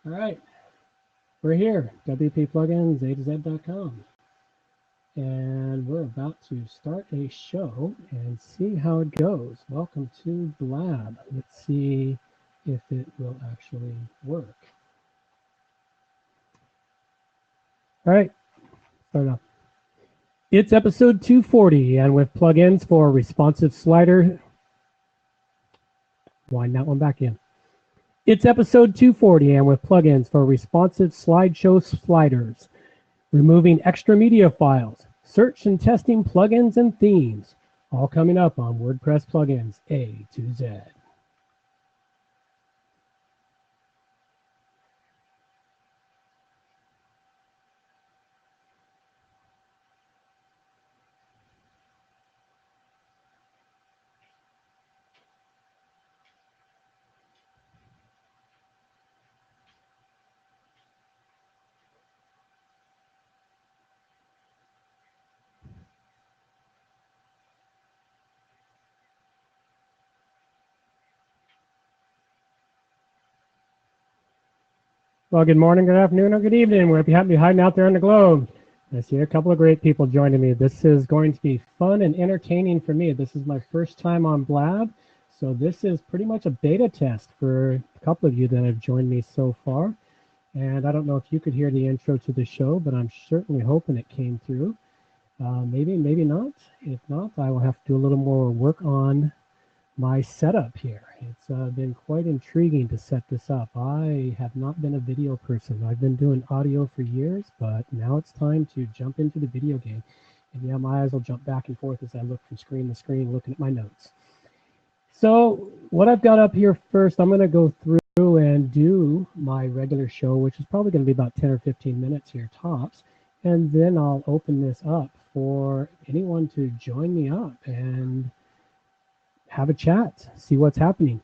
All right, we're here, WP Plugins, A to Z.com. And we're about to start a show and see how it goes. Welcome to Blab. Let's see if it will actually work. All right, start off. It's episode 240, and with plugins for responsive slider. Wind that one back in. It's episode 240, and with plugins for responsive slideshow sliders, removing extra media files, search and testing plugins and themes, all coming up on WordPress Plugins A to Z. Well, good morning, good afternoon, or good evening, wherever you happen to be hiding out there on the globe. I see a couple of great people joining me. This is going to be fun and entertaining for me. This is my first time on Blab, so this is pretty much a beta test for a couple of you that have joined me so far. And I don't know if you could hear the intro to the show, but I'm certainly hoping it came through. Maybe not. If not, I will have to do a little more work on my setup here. It's been quite intriguing to set this up. I have not been a video person. I've been doing audio for years, but now it's time to jump into the video game. And yeah, my eyes will jump back and forth as I look from screen to screen looking at my notes. So what I've got up here first, I'm going to go through and do my regular show, which is probably going to be about 10 or 15 minutes here tops. And then I'll open this up for anyone to join me up and have a chat, see what's happening.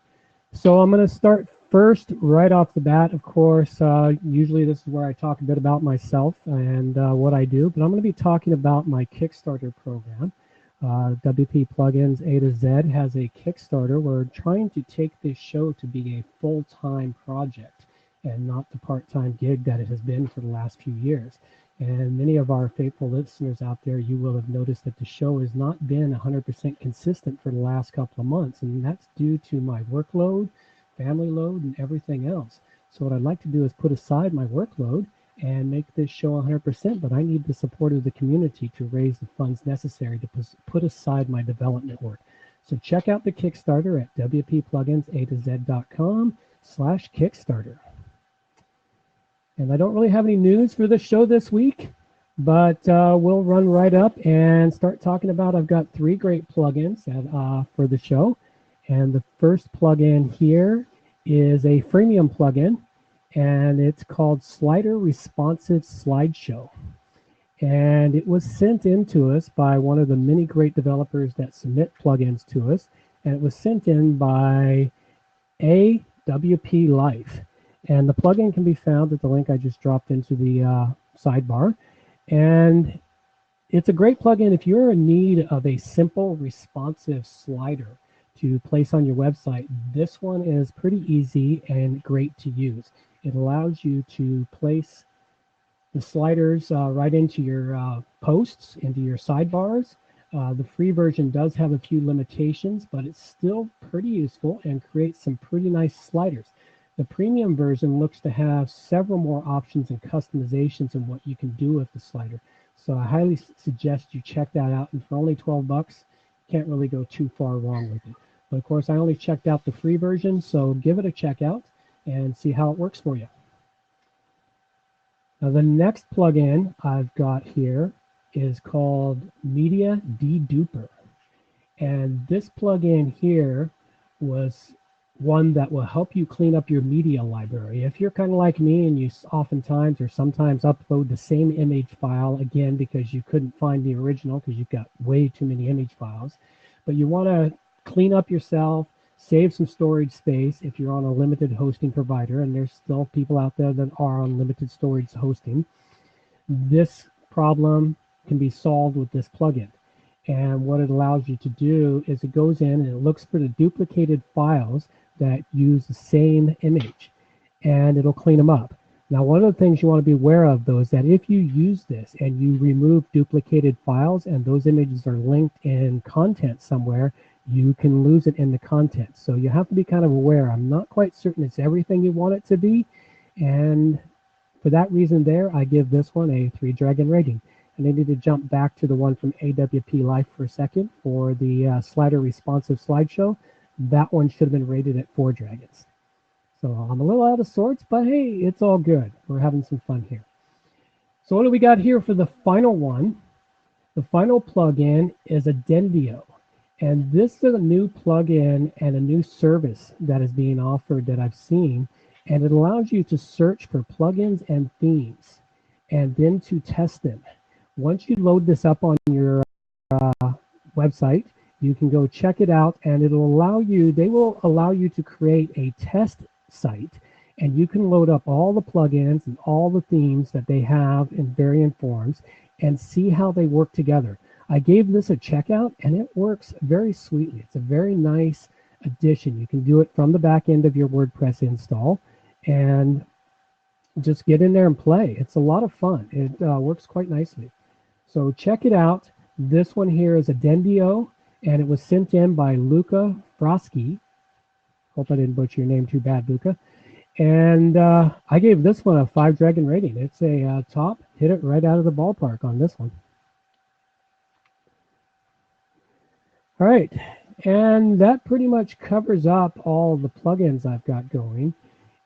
So I'm going to start first right off the bat. Of course, usually this is where I talk a bit about myself and what I do, but I'm going to be talking about my Kickstarter program. WP Plugins A to Z has a Kickstarter. We're trying to take this show to be a full-time project and not the part-time gig that it has been for the last few years. And many of our faithful listeners out there, you will have noticed that the show has not been 100% consistent for the last couple of months. And that's due to my workload, family load, and everything else. So what I'd like to do is put aside my workload and make this show 100%, but I need the support of the community to raise the funds necessary to put aside my development work. So check out the Kickstarter at wpplugins.com/Kickstarter. And I don't really have any news for the show this week, but we'll run right up and start talking about, I've got 3 great plugins for the show. And the first plugin here is a freemium plugin, and it's called Slider Responsive Slideshow. And it was sent in to us by one of the many great developers that submit plugins to us. And it was sent in by AWP Life. And the plugin can be found at the link I just dropped into the sidebar. And it's a great plugin if you're in need of a simple responsive slider to place on your website. This one is pretty easy and great to use. It allows you to place the sliders right into your posts, into your sidebars. The free version does have a few limitations, but it's still pretty useful and creates some pretty nice sliders. The premium version looks to have several more options and customizations in what you can do with the slider. So I highly suggest you check that out. And for only 12 bucks, you can't really go too far wrong with it. But of course, I only checked out the free version, so give it a check out and see how it works for you. Now, the next plugin I've got here is called Media Deduper. And this plugin here was one that will help you clean up your media library. If you're kind of like me and you oftentimes or sometimes upload the same image file again because you couldn't find the original because you've got way too many image files, but you want to clean up yourself, save some storage space if you're on a limited hosting provider, and there's still people out there that are on limited storage hosting, this problem can be solved with this plugin. And what it allows you to do is it goes in and it looks for the duplicated files that use the same image. and it'll clean them up. Now, one of the things you want to be aware of, though, is that if you use this and you remove duplicated files and those images are linked in content somewhere, you can lose it in the content. So you have to be kind of aware. I'm not quite certain it's everything you want it to be. And for that reason there, I give this one a 3 dragon rating. And I need to jump back to the one from AWP Life for a second for the slider responsive slideshow. That one should have been rated at 4 dragons. So I'm a little out of sorts, but hey, it's all good. We're having some fun here. So what do we got here for the final one? The final plugin is Adendio. And this is a new plugin and a new service that is being offered that I've seen. And it allows you to search for plugins and themes and then to test them. Once you load this up on your website, you can go check it out, and it'll allow you, they will allow you to create a test site, and you can load up all the plugins and all the themes that they have in varying forms and see how they work together. I gave this a checkout, and it works very sweetly. It's a very nice addition. You can do it from the back end of your WordPress install and just get in there and play. It's a lot of fun. It works quite nicely. So check it out. This one here is Adendio, and it was sent in by Luca Frosky. Hope I didn't butcher your name too bad, Luca. And I gave this one a 5 dragon rating. It's a top, hit it right out of the ballpark on this one. All right, and that pretty much covers up all the plugins I've got going.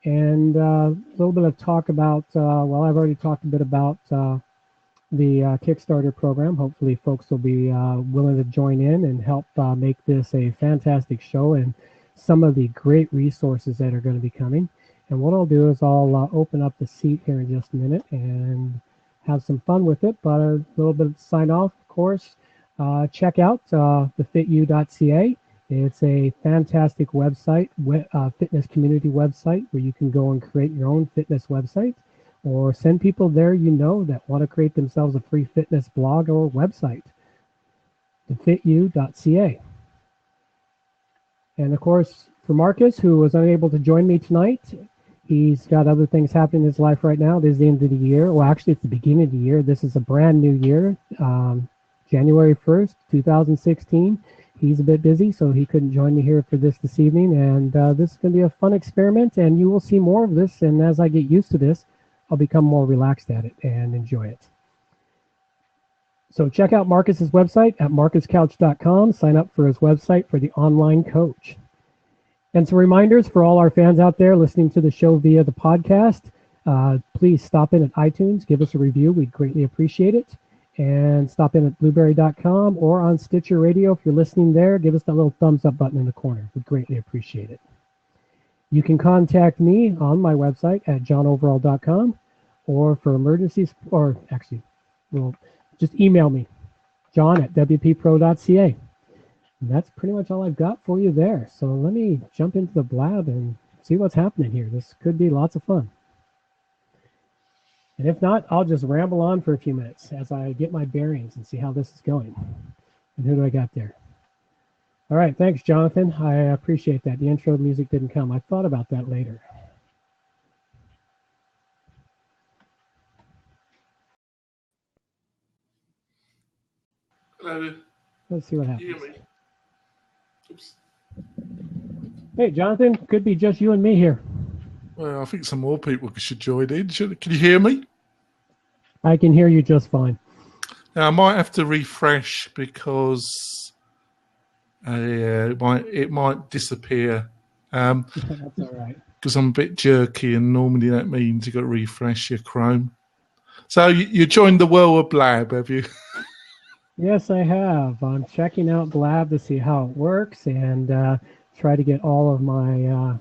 And a little bit of talk about, well, I've already talked a bit about the Kickstarter program. Hopefully folks will be willing to join in and help make this a fantastic show and some of the great resources that are going to be coming. And what I'll do is I'll open up the seat here in just a minute and have some fun with it. But a little bit of sign off, of course. Check out thefitu.ca. It's a fantastic website, fitness community website where you can go and create your own fitness website, or send people there you know that want to create themselves a free fitness blog or website. thefitu.ca. And of course, for Marcus, who was unable to join me tonight, he's got other things happening in his life right now. This is the end of the year. Well, actually, it's the beginning of the year. This is a brand new year, January 1st, 2016. He's a bit busy, so he couldn't join me here for this evening. And this is going to be a fun experiment, and you will see more of this. And as I get used to this, I'll become more relaxed at it and enjoy it. So check out Marcus's website at marcuscouch.com. Sign up for his website for the online coach. And some reminders for all our fans out there listening to the show via the podcast. Please stop in at iTunes, give us a review. We'd greatly appreciate it. And stop in at blueberry.com or on Stitcher Radio. If you're listening there, give us that little thumbs up button in the corner. We'd greatly appreciate it. You can contact me on my website at johnoverall.com, or for emergencies, or actually, well, just email me, john@wppro.ca. And that's pretty much all I've got for you there. So let me jump into the Blab and see what's happening here. This could be lots of fun. And if not, I'll just ramble on for a few minutes as I get my bearings and see how this is going. And who do I got there? All right, thanks, Jonathan. I appreciate that. The intro music didn't come. I thought about that later. Hello. Let's see what happens. You hear me? Oops. Hey, Jonathan, could be just you and me here. Well, I think some more people should join in. Can you hear me? I can hear you just fine. Now, I might have to refresh because it might disappear. That's all right. Because I'm a bit jerky, and normally that means you've got to refresh your Chrome. So you joined the world of Blab, have you? Yes, I have. I'm checking out Blab to see how it works and try to get all of my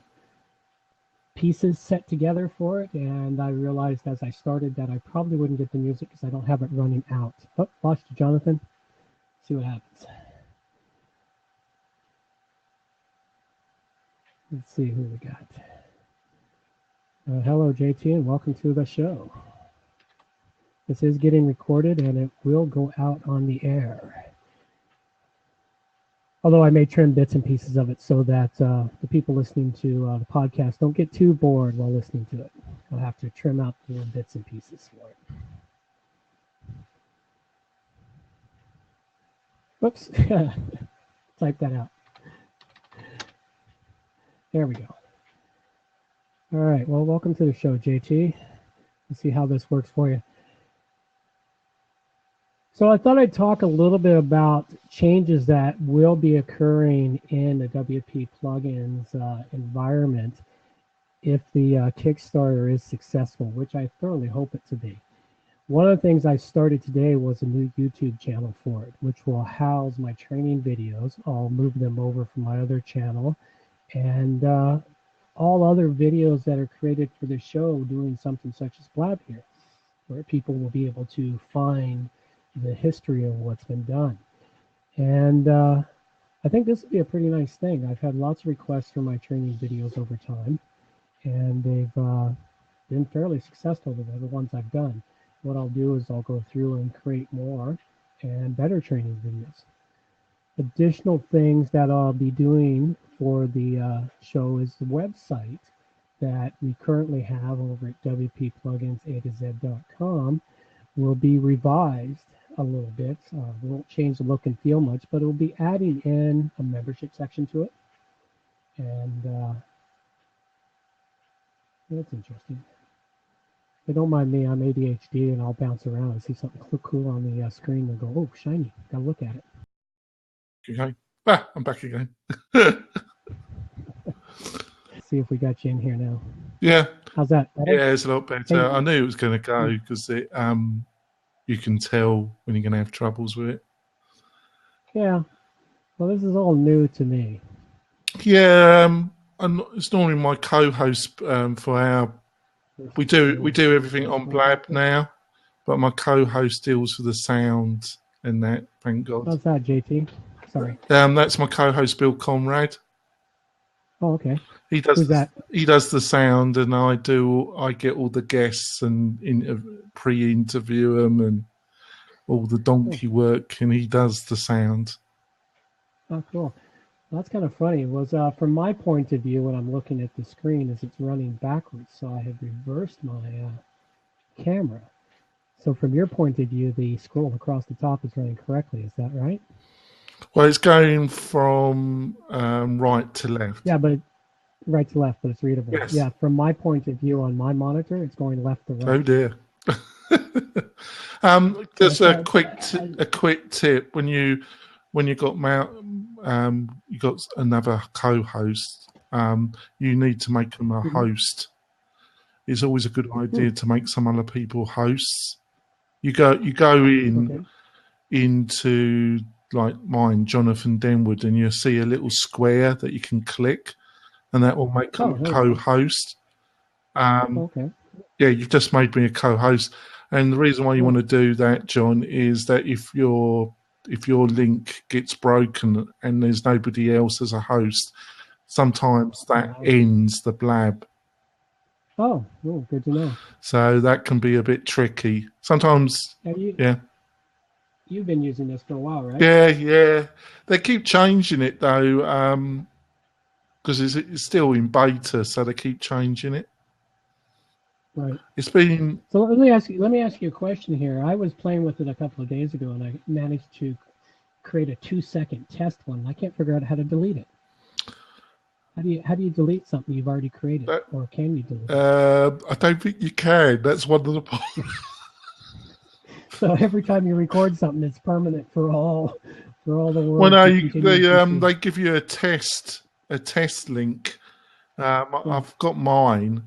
pieces set together for it. And I realized as I started that I probably wouldn't get the music because I don't have it running out. Oh, lost you, Jonathan. See what happens. Let's see who we got. Hello, JT, and welcome to the show. This is getting recorded, and it will go out on the air. Although I may trim bits and pieces of it so that the people listening to the podcast don't get too bored while listening to it. I'll have to trim out the little bits and pieces for it. Whoops. Type that out. There we go. All right. Well, welcome to the show, JT. Let's see how this works for you. So I thought I'd talk a little bit about changes that will be occurring in the WP plugins environment if the Kickstarter is successful, which I thoroughly hope it to be. One of the things I started today was a new YouTube channel for it, which will house my training videos. I'll move them over from my other channel, and all other videos that are created for the show doing something such as Blab here, where people will be able to find the history of what's been done. And I think this would be a pretty nice thing. I've had lots of requests for my training videos over time, and they've been fairly successful with the ones I've done. What I'll do is I'll go through and create more and better training videos. Additional things that I'll be doing for the show is the website that we currently have over at wppluginsa2z.com will be revised a little bit. We won't change the look and feel much, but it will be adding in a membership section to it. And that's interesting. If you don't mind me, I'm ADHD and I'll bounce around and see something cool on the screen and go, oh, shiny, gotta look at it. Okay. I'm back again. See if we got you in here now. Yeah. How's that? Better? Yeah, it's a lot better. Hey. I knew it was going to go because you can tell when you're going to have troubles with it. Yeah. Well, this is all new to me. Yeah, it's normally my co-host for our. We do everything on Blab now, but my co-host deals with the sound and that. Thank God. How's that, JT? Sorry. That's my co-host Bill Conrad. Oh, okay. He does. Who's that? He does the sound, and I get all the guests and pre-interview them and all the donkey work, and he does the sound. Oh, cool. Well, that's kind of funny. It was from my point of view when I'm looking at the screen, is it's running backwards, so I have reversed my camera. So from your point of view, the scroll across the top is running correctly. Is that right? Well, it's going from right to left. Yeah, but right to left, but it's readable. Yes. Yeah, from my point of view on my monitor, it's going left to right. Oh dear. Just a quick tip: when you got you got another co-host, you need to make them a host. It's always a good idea to make some other people hosts. You go in into like mine, Jonathan Denwood, and you'll see a little square that you can click, and that will make them a co-host. Yeah, you've just made me a co-host, and the reason why you want to do that, John, is that if your link gets broken and there's nobody else as a host, sometimes that ends the Blab. Oh, good to know. So that can be a bit tricky. Sometimes, You've been using this for a while, right? Yeah. They keep changing it though, because it's still in beta, so they keep changing it. Right. It's been. So let me ask you a question here. I was playing with it a couple of days ago, and I managed to create a 2-second test one. I can't figure out how to delete it. How do you delete something you've already created, or can you delete it? I don't think you can. That's one of the problems. So every time you record something, it's permanent for all the world. Well, no, they give you a test link. I've got mine.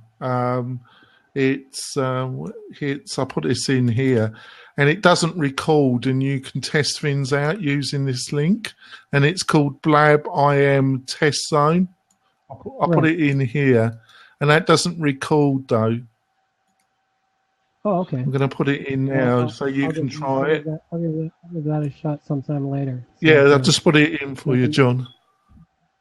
It's I put this in here, and it doesn't record, and you can test things out using this link, and it's called Blab IM Test Zone. I put it in here, and that doesn't record though. Oh, okay. I'm going to put it in now so you can try it. I'll give that a shot sometime later. So yeah, I'll just put it in for you, John.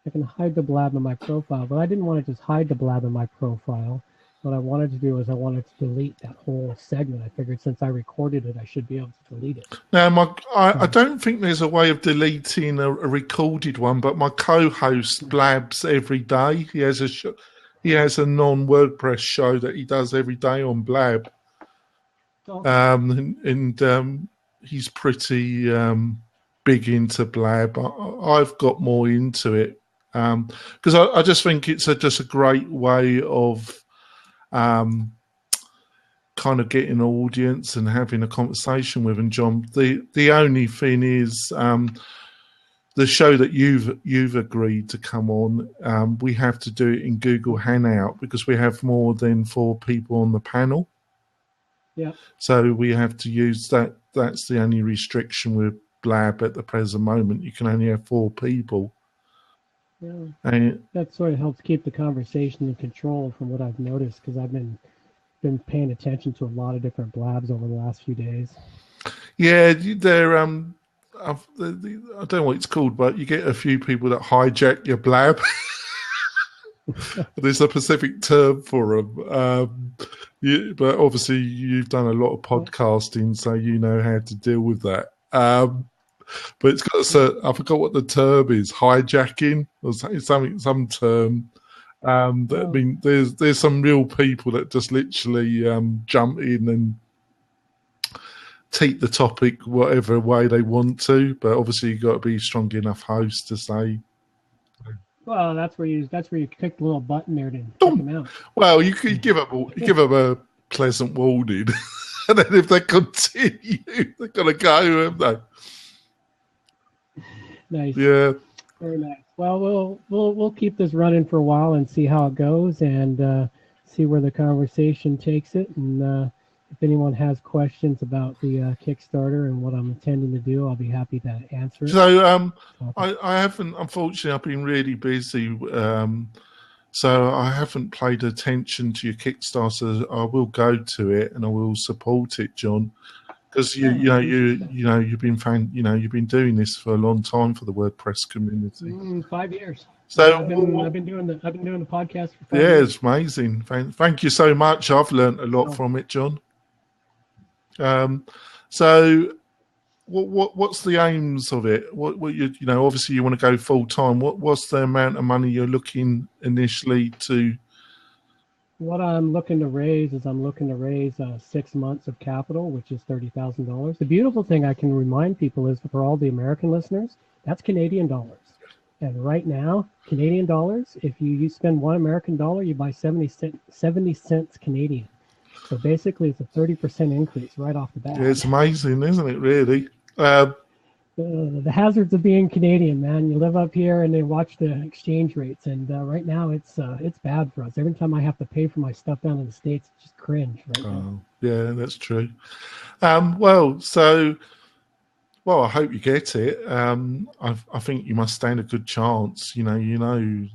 I can hide the Blab in my profile, but I didn't want to just hide the Blab in my profile. what I wanted to do is I wanted to delete that whole segment. I figured since I recorded it, I should be able to delete it. Now, I don't think there's a way of deleting a recorded one, but my co-host blabs every day. He has a non-WordPress show that he does every day on Blab. He's pretty big into Blab. I've got more into it because I just think it's just a great way of kind of getting an audience and having a conversation with them, John. The only thing is the show that you've agreed to come on, we have to do it in Google Hangout because we have more than 4 people on the panel. Yeah. So we have to use that. That's the only restriction with Blab at the present moment. You can only have 4 people. Yeah. And that sort of helps keep the conversation in control from what I've noticed because I've been paying attention to a lot of different blabs over the last few days. Yeah, they're I don't know what it's called, but you get a few people that hijack your blab. There's a specific term for them. But obviously you've done a lot of podcasting, so you know how to deal with that. But it's got I forgot what the term is, hijacking or some term. I mean, there's some real people that just literally jump in and take the topic whatever way they want to, but obviously you've got to be a strong enough host to say. Well, that's where you click the little button there to kick them out. Well, you could give them a pleasant warning, and then if they continue, they're gonna go, haven't they? Nice. Yeah. Very nice. Well, we'll keep this running for a while and see how it goes, and see where the conversation takes it. And if anyone has questions about the Kickstarter and what I'm intending to do, I'll be happy to answer it. So I haven't, unfortunately, I've been really busy, so I haven't paid attention to your Kickstarter. I will go to it and I will support it, John. Because you've been doing this for a long time for the WordPress community. 5 years. So I've been doing the podcast for 5 years. Yeah, it's amazing. Thank you so much. I've learned a lot from it, John. So what's the aims of it? What obviously you want to go full time. What's the amount of money you're looking initially to? What I'm looking to raise is 6 months of capital, which is $30,000. The beautiful thing I can remind people is for all the American listeners, that's Canadian dollars. And right now, Canadian dollars, if you spend $1 American dollar, you buy 70 cents Canadian. So basically, it's a 30% increase right off the bat. Yeah, it's amazing, isn't it, really? The hazards of being Canadian, man. You live up here and they watch the exchange rates, and right now it's bad for us. Every time I have to pay for my stuff down in the States, it's just cringe. Right now. Yeah, that's true. I hope you get it. I think you must stand a good chance. You literally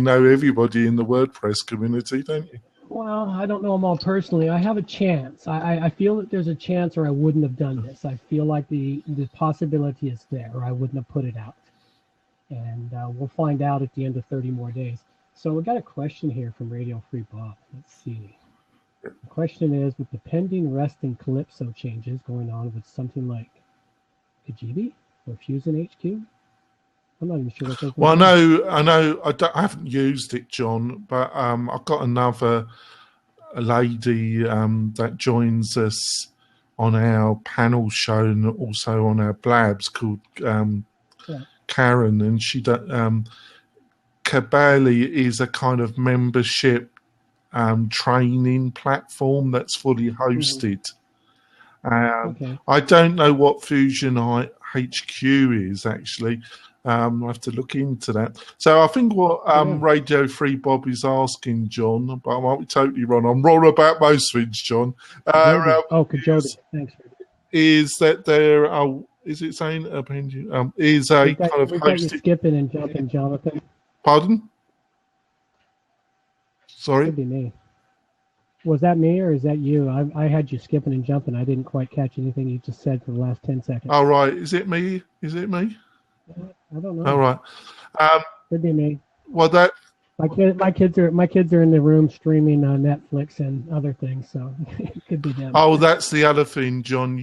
know everybody in the WordPress community, don't you? Well, I don't know them all personally. I have a chance. I feel that there's a chance, or I wouldn't have done this. I feel like the possibility is there, or I wouldn't have put it out. And we'll find out at the end of 30 more days. So we got a question here from Radio Free Bob. Let's see. The question is, with the pending REST and Calypso changes going on with something like Kajibi or Fusion HQ, I'm not even sure what those. Well, I know. I haven't used it, John, but I've got a lady that joins us on our panel show and also on our blabs called Karen, and she Kabali is a kind of membership training platform that's fully hosted. I don't know what Fusion HQ is actually. I have to look into that. So I think what Radio Free Bob is asking, John, but I might be totally wrong. I'm wrong about most things, John. Kajobi. Thanks. Is that there are? Is it saying is a kind of hosted? Skipping and jumping, Jonathan. Pardon? Sorry. Could be me. Was that me or is that you? I had you skipping and jumping. I didn't quite catch anything you just said for the last 10 seconds. All right. Is it me? I don't know. All right. Could be me. Well, My kids are in the room streaming Netflix and other things, so it could be them. Oh, that's the other thing, John.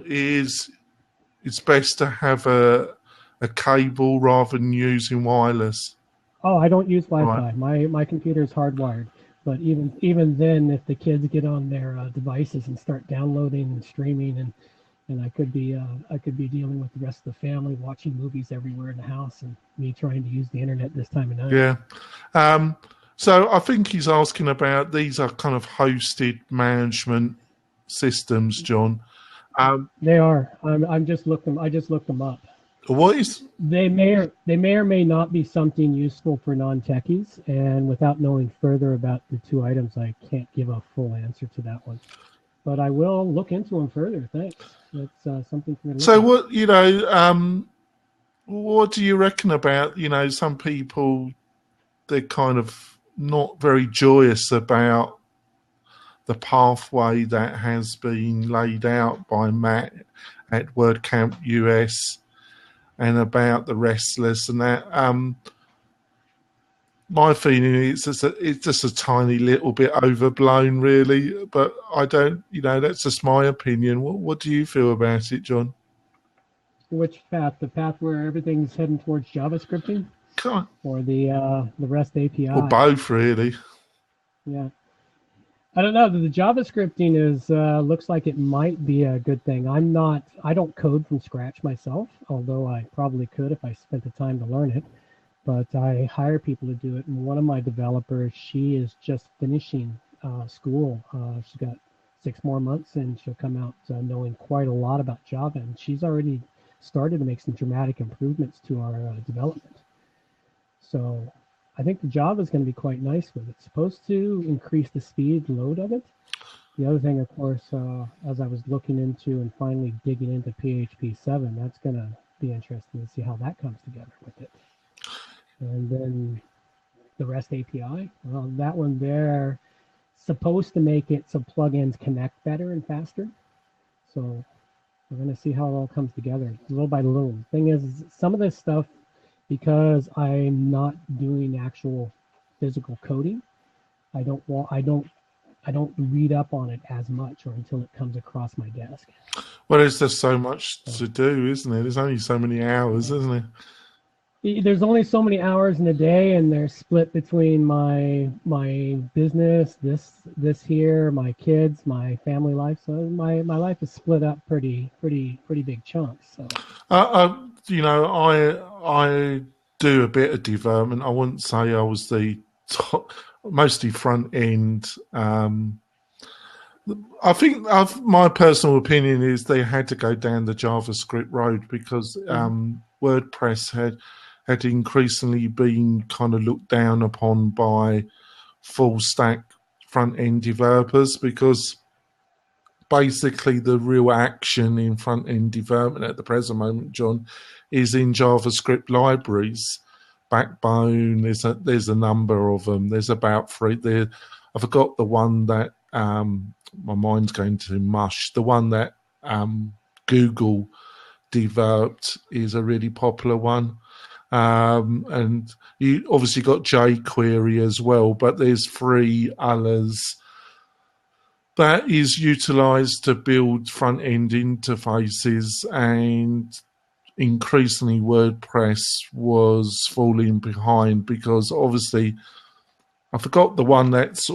It's best to have a cable rather than using wireless. Oh, I don't use Right. Wi-Fi. My computer is hardwired. But even then, if the kids get on their devices and start downloading and streaming, and I could be dealing with the rest of the family, watching movies everywhere in the house, and me trying to use the internet this time of night. Yeah. Um, so I think he's asking about these are kind of hosted management systems, John. They are. I'm just looked them. I just looked them up. What is They may or may not be something useful for non-techies, and without knowing further about the two items, I can't give a full answer to that one. But I will look into them further. Thanks. That's something for me to look so? at. What do you reckon about some people? They're kind of not very joyous about the pathway that has been laid out by Matt at WordCamp US and about the restless and that. My feeling is it's just a tiny little bit overblown, really. But I don't, that's just my opinion. What do you feel about it, John? Which path? The path where everything's heading towards JavaScripting, Come or the REST API? Or both, really. Yeah. I don't know. The JavaScripting is looks like it might be a good thing. I don't code from scratch myself, although I probably could if I spent the time to learn it. But I hire people to do it. And one of my developers, she is just finishing school. She's got 6 more months, and she'll come out knowing quite a lot about Java. And she's already started to make some dramatic improvements to our development. So I think the Java is going to be quite nice with it. It's supposed to increase the speed load of it. The other thing, of course, as I was looking into and finally digging into PHP 7, that's going to be interesting to see how that comes together with it. And then the REST API, well, that one there, supposed to make it so plugins connect better and faster. So we're going to see how it all comes together little by little. The thing is, some of this stuff, because I'm not doing actual physical coding, I don't read up on it as much or until it comes across my desk. Well, there's just so much to do, isn't there? There's only so many hours, isn't there? There's only so many hours in a day, and they're split between my business, this here, my kids, my family life. So my life is split up pretty big chunks. So I do a bit of development. I wouldn't say I was the top, mostly front end. I think my personal opinion is they had to go down the JavaScript road because WordPress had increasingly been kind of looked down upon by full stack front end developers because basically the real action in front end development at the present moment, John, is in JavaScript libraries. Backbone, there's a number of them. There's about 3 there. I forgot the one that my mind's going to mush. The one that Google developed is a really popular one. And you obviously got jQuery as well, but there's 3 others that is utilized to build front-end interfaces, and increasingly WordPress was falling behind because obviously I forgot the one that's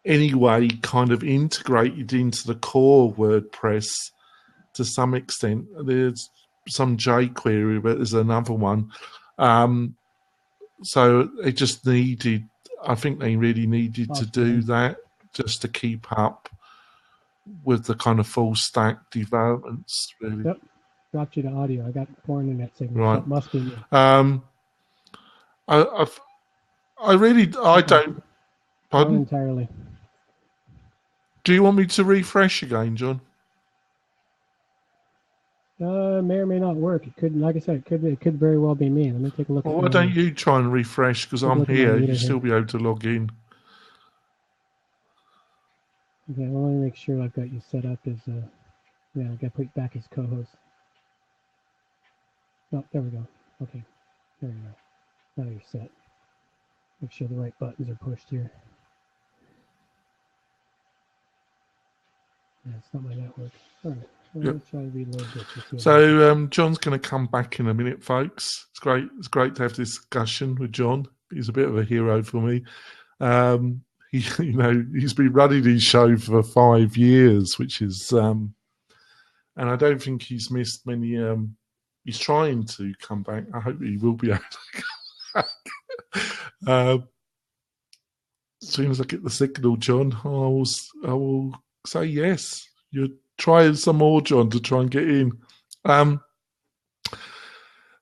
anyway kind of integrated into the core WordPress to some extent. There's some jQuery, but there's another one. So it just needed, I think they really needed to do that just to keep up with the kind of full stack developments, really. Yep, dropped you to audio. I got poor internet signal. Right. So it must be me. I don't. Pardon? Not entirely. Do you want me to refresh again, John? May or may not work. It could, like I said, it could very well be me. Let me take a look. Well, why don't you try and refresh? Because I'm here. You'll still be able to log in. Okay, well, let me make sure I've got you set up as yeah, I got to put you back as co-host. Oh, there we go. Okay, there we go. Now you're set. Make sure the right buttons are pushed here. Yeah, it's not my network. All right. I'll try to reload this. So John's going to come back in a minute, folks. It's great. It's great to have this discussion with John. He's a bit of a hero for me. He's been running his show for 5 years, which is, and I don't think he's missed many. He's trying to come back. I hope he will be able to come back. As soon as I get the signal, John, I will say yes. You're trying some more, John, to try and get in.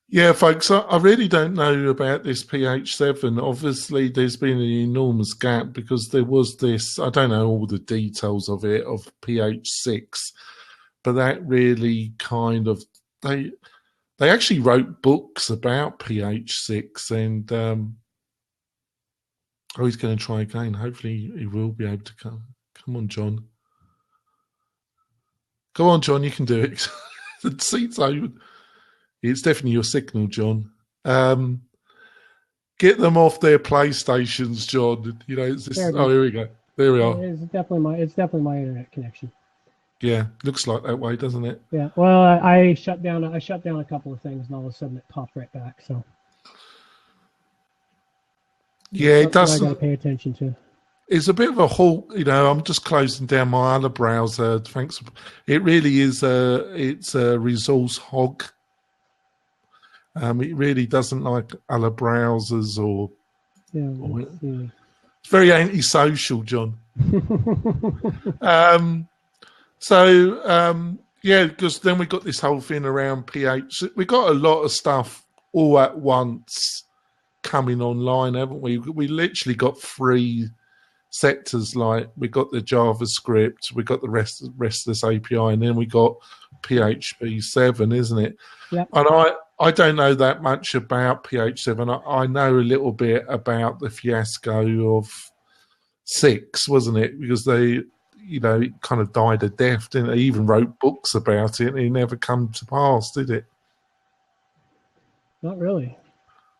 Yeah, folks, I really don't know about this PH7. Obviously, there's been an enormous gap because there was this, I don't know all the details of it, of PH6, but that really kind of, they actually wrote books about PH6 and, he's going to try again. Hopefully he will be able to come. Come on, John. Go on, John, you can do it. The seat's open. It's definitely your signal, John. Get them off their PlayStations, John. You know, it's this. Oh, here we go. There we are. It's definitely my internet connection. Yeah, looks like that way, doesn't it? Yeah. Well, I shut down a couple of things, and all of a sudden it popped right back. So. Yeah, it doesn't. I got to pay attention to. It's a bit of a halt, you know. I'm just closing down my other browser. Thanks. It really is it's a resource hog. It really doesn't like other browsers or it's very antisocial, John. Yeah, because then we got this whole thing around PH. We got a lot of stuff all at once coming online, haven't we? We literally got 3 sectors. Like we got the JavaScript, we got the RESTless API, and then we got PHP 7, isn't it? Yeah. And I don't know that much about PH7. I know a little bit about the fiasco of 6, wasn't it? Because they, you know, it kind of died a death, didn't it? They even wrote books about it, and it never come to pass, did it? Not really.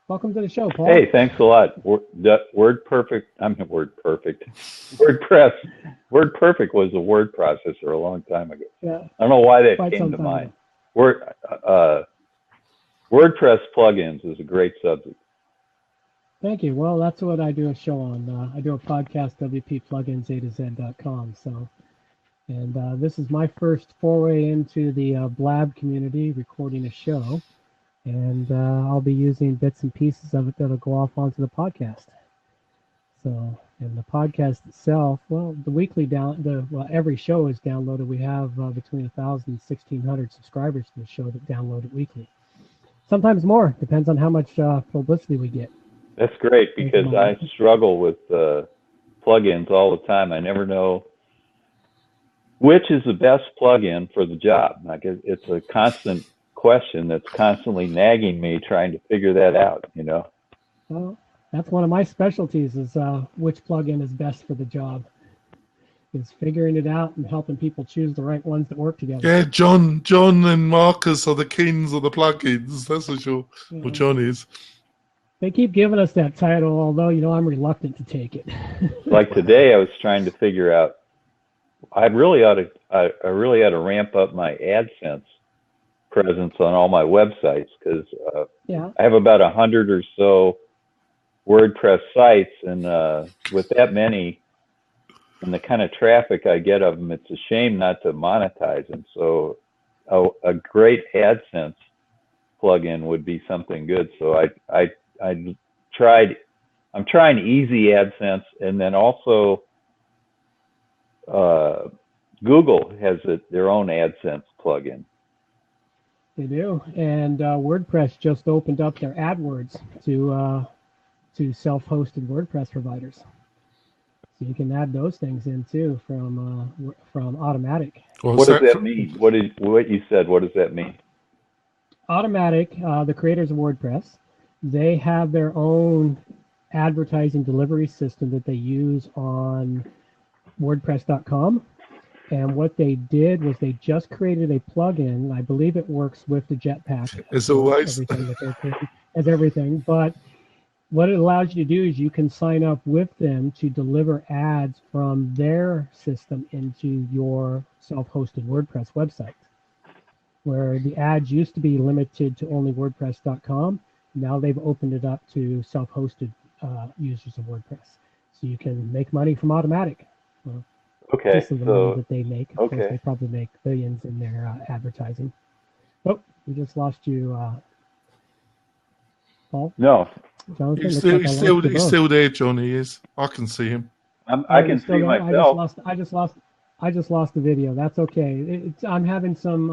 Welcome to the show, Paul. Hey, thanks a lot. WordPerfect was a word processor a long time ago. Yeah. I don't know why that came to mind. WordPress plugins is a great subject. Thank you. Well, that's what I do a show on. I do a podcast, WPPlugins A-to-Z.com. And this is my first foray into the Blab community, recording a show. And I'll be using bits and pieces of it that'll go off onto the podcast. So, and the podcast itself, well, every show is downloaded. We have between 1,000 and 1,600 subscribers to the show that download it weekly. Sometimes more, depends on how much publicity we get. That's great because I struggle with plugins all the time. I never know which is the best plugin for the job. Like it's a constant question that's constantly nagging me, trying to figure that out. You know. Well, that's one of my specialties is which plugin is best for the job. Is figuring it out and helping people choose the right ones that work together. Yeah, John and Marcus are the kings of the plugins. That's for sure. Yeah. Well, John is. They keep giving us that title, although I'm reluctant to take it. Like today, I was trying to figure out. I really ought to ramp up my AdSense presence on all my websites because I have about 100 or so WordPress sites, and with that many. And the kind of traffic I get of them, it's a shame not to monetize them. So a great AdSense plugin would be something good. So I'm trying easy AdSense, and then also Google has their own AdSense plugin. They do, and WordPress just opened up their AdWords to self-hosted WordPress providers. So you can add those things in too from Automatic. What does that mean? What you said? What does that mean? Automatic, the creators of WordPress, they have their own advertising delivery system that they use on WordPress.com. And what they did was they just created a plugin. I believe it works with the Jetpack. As always. Everything, but what it allows you to do is you can sign up with them to deliver ads from their system into your self-hosted WordPress website, where the ads used to be limited to only WordPress.com. Now they've opened it up to self-hosted users of WordPress. So you can make money from Automatic. Okay. This is the money that they make. Of okay. course, they probably make billions in their advertising. Oh, we just lost you, Paul. No. Jonathan, He's still there, John. He is. I can see him. I can see myself. I just lost the video. That's okay. I'm having some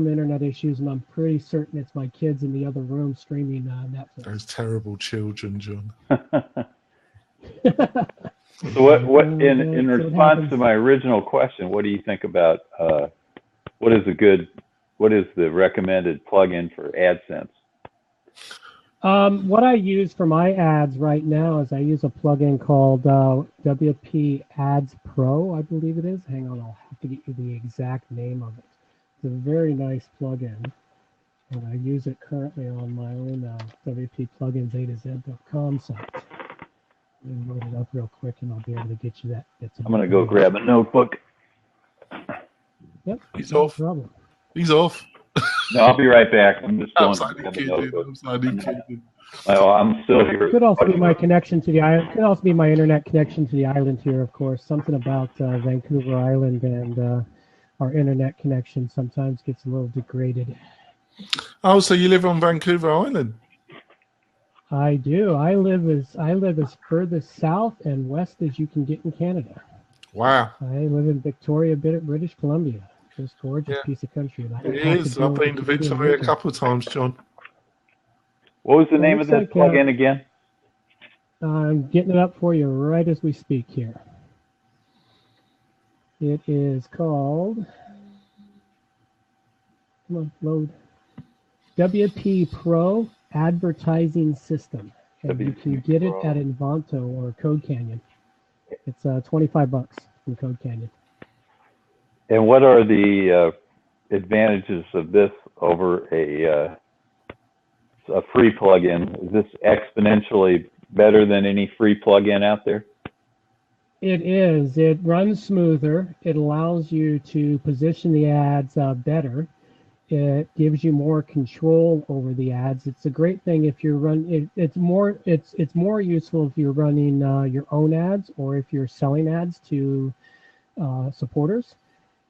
internet issues, and I'm pretty certain it's my kids in the other room streaming Netflix. Those terrible children, John. So what in response to my original question, what do you think about what is the recommended plugin for AdSense? What I use for my ads right now is I use a plugin called WP Ads Pro, I believe it is. Hang on, I'll have to get you the exact name of it. It's a very nice plugin, and I use it currently on my own WPPlugins.com site. Let me load it up real quick, and I'll be able to get you that. I'm going to go grab a notebook. Yep. He's off. Problem. He's off. No, I'll be right back. I'm just going to grab a notebook. I'm still here. It could also be my connection to the island. It could also be my internet connection to the island here, of course. Something about Vancouver Island and our internet connection sometimes gets a little degraded. Oh, so you live on Vancouver Island? I do. I live as furthest south and west as you can get in Canada. Wow. I live in Victoria, British Columbia. Just gorgeous piece of country. It is. I've been to Victoria a couple of times, John. What was the name of that plugin again? I'm getting it up for you right as we speak here. It is called, come on, load, WP Pro Advertising System. And you can get it at Invanto or Code Canyon. It's $25 from Code Canyon. And what are the advantages of this over a free plugin? Is this exponentially better than any free plugin out there? It is. It runs smoother. It allows you to position the ads better. It gives you more control over the ads. It's a great thing if you're it's more useful if you're running your own ads or if you're selling ads to supporters.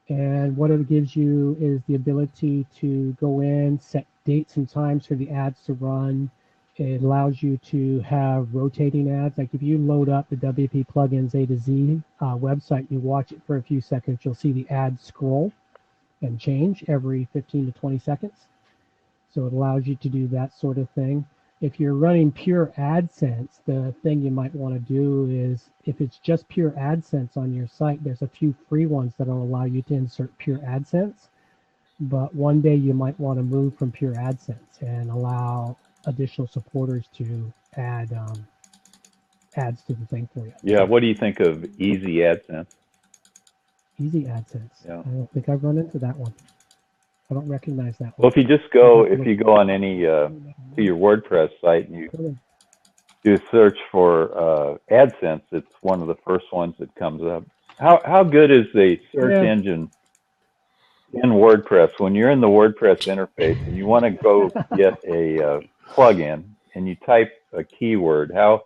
And what it gives you is the ability to go in, set dates and times for the ads to run. It allows you to have rotating ads. Like if you load up the WP Plugins A to Z website, you watch it for a few seconds, you'll see the ads scroll and change every 15 to 20 seconds. So it allows you to do that sort of thing. If you're running pure AdSense, the thing you might want to do is, if it's just pure AdSense on your site, there's a few free ones that will allow you to insert pure AdSense. But one day you might want to move from pure AdSense and allow additional supporters to add ads to the thing for you. Yeah, what do you think of Easy AdSense? Easy AdSense. Yeah. I don't think I've run into that one. I don't recognize that one. Well, if you go on any to your WordPress site and you do a search for AdSense, it's one of the first ones that comes up. How good is the search engine in WordPress when you're in the WordPress interface and you want to go get a plugin and you type a keyword? How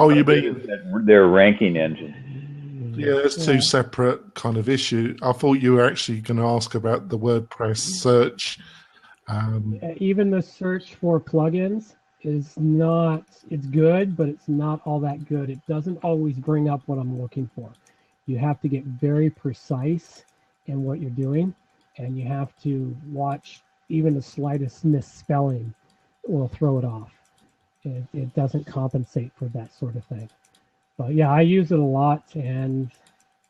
you mean their ranking engine? Yeah, that's two separate kind of issues. I thought you were actually going to ask about the WordPress search. Even the search for plugins is not, it's good, but it's not all that good. It doesn't always bring up what I'm looking for. You have to get very precise in what you're doing, and you have to watch even the slightest misspelling will throw it off. It doesn't compensate for that sort of thing. But yeah, I use it a lot, and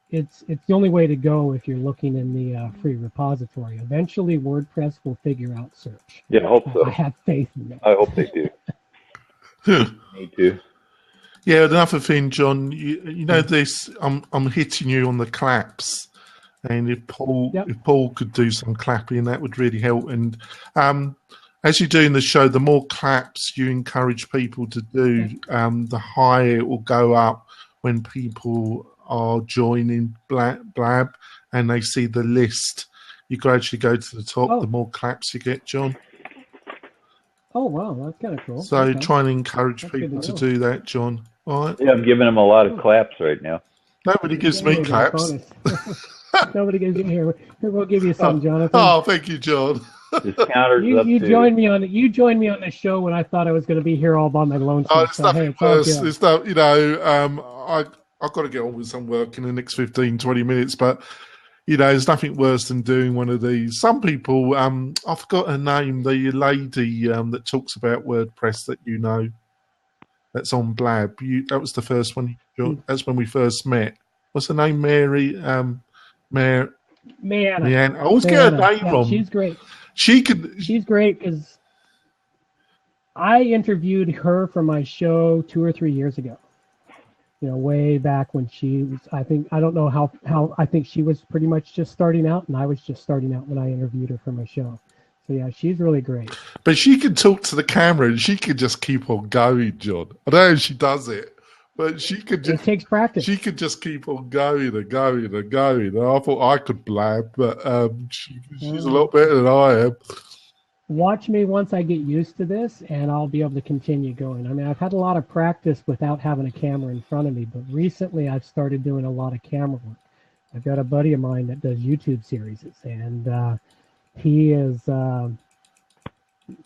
it's the only way to go if you're looking in the free repository. Eventually, WordPress will figure out search. Yeah, I hope so. I have faith in that. I hope they do. Me too. Yeah, another thing, John. You know this. I'm hitting you on the claps, and if Paul could do some clapping, that would really help. And as you're doing the show, the more claps you encourage people to do, the higher it will go up when people are joining Blab and they see the list. You gradually go to the top, the more claps you get, John. Oh, wow, that's kind of cool. So try and encourage people to do that, John. All right? Yeah, I'm giving them a lot of claps right now. Nobody gives me claps. Nobody gives you here. We'll give you some, Jonathan. Oh, thank you, John. You joined me on the show when I thought I was going to be here all by my lonesome. Oh, it's nothing worse. It's not, you know, I've got to get on with some work in the next 15, 20 minutes, but you know, there's nothing worse than doing one of these. Some people, I forgot her name, the lady that talks about WordPress that you know, that's on Blab. That was the first one. That's when we first met. What's her name? Mary. Marianne. I always get her name wrong. She's great. She's great because I interviewed her for my show 2 or 3 years ago. You know, way back when she was, I don't know how, I think she was pretty much just starting out, and I was just starting out when I interviewed her for my show. So yeah, she's really great. But she can talk to the camera and she can just keep on going, John. I don't know if she does it, but she could just, it takes practice. She could just keep on going and going and going. And I thought I could blab, but she's a lot better than I am. Watch me once I get used to this, and I'll be able to continue going. I mean, I've had a lot of practice without having a camera in front of me, but recently I've started doing a lot of camera work. I've got a buddy of mine that does YouTube series, and he has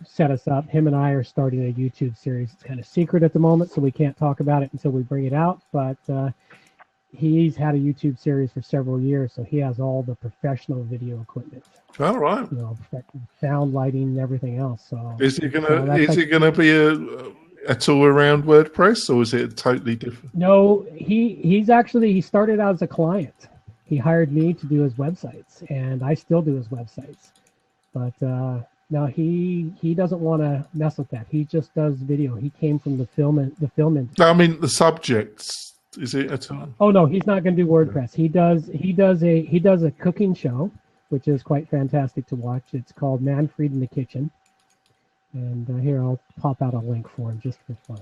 set us up. Him and I are starting a YouTube series. It's kind of secret at the moment, so we can't talk about it until we bring it out, but he's had a YouTube series for several years, so he has all the professional video equipment. All right. You know, sound, lighting, and everything else. So is it gonna be a tour around WordPress, or is it totally different? No, he started out as a client. He hired me to do his websites, and I still do his websites. But now he doesn't want to mess with that. He just does video. He came from the film industry. No, I mean the subjects. Is it at all? Oh no, he's not going to do WordPress. He does a cooking show, which is quite fantastic to watch. It's called Manfred in the Kitchen. And here, I'll pop out a link for him just for fun.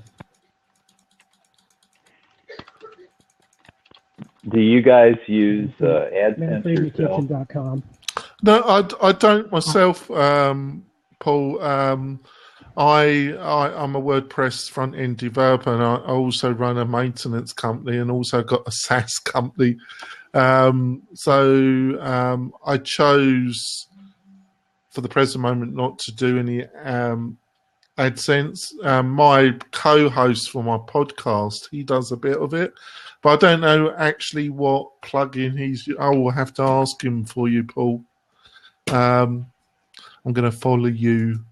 Do you guys use AdSense yourself? ManfredInTheKitchen.com. No, I don't myself, Paul. I'm a WordPress front-end developer, and I also run a maintenance company and also got a SaaS company. So I chose, for the present moment, not to do any AdSense. My co-host for my podcast, he does a bit of it, but I don't know actually what plugin he's. I will have to ask him for you, Paul. I'm going to follow you.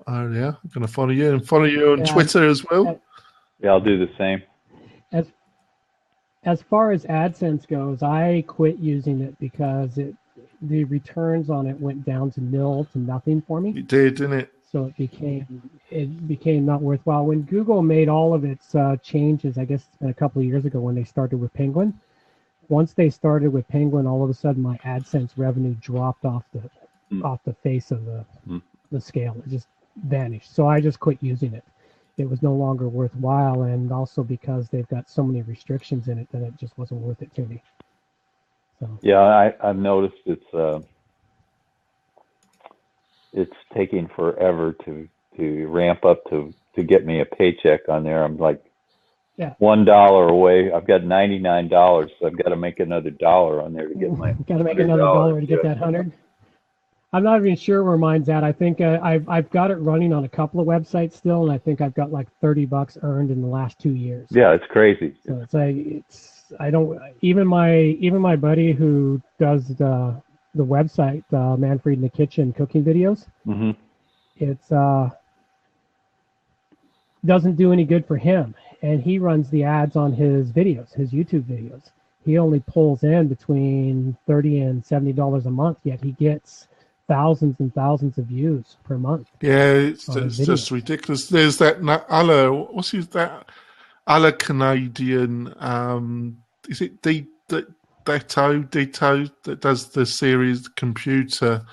Oh yeah, I'm going to follow you and follow you on Twitter as well. Yeah, I'll do the same. As far as AdSense goes, I quit using it because the returns on it went down to nil to nothing for me. It did, didn't it? So it became not worthwhile. When Google made all of its changes, I guess it's been a couple of years ago when they started with Penguin. Once they started with Penguin, all of a sudden my AdSense revenue dropped off the face of the scale. It just vanished. So I just quit using it. It was no longer worthwhile, and also because they've got so many restrictions in it that it just wasn't worth it to me. So. Yeah, I've noticed it's taking forever to ramp up to get me a paycheck on there. I'm like $1 away. I've got $99, so I've got to make another $1 on there to get my. Got to make another $1 to get that 100. I'm not even sure where mine's at. I think I've got it running on a couple of websites still, and I think I've got like $30 earned in the last 2 years. Yeah, it's crazy. So it's like I don't even my buddy who does the website Manfred in the Kitchen cooking videos. Mm-hmm. It's doesn't do any good for him, and he runs the ads on his videos, his YouTube videos. He only pulls in between $30 and $70 a month, yet he gets thousands and thousands of views per month. Yeah, it's just ridiculous. There's that other Canadian, is it Ditto that does the series computer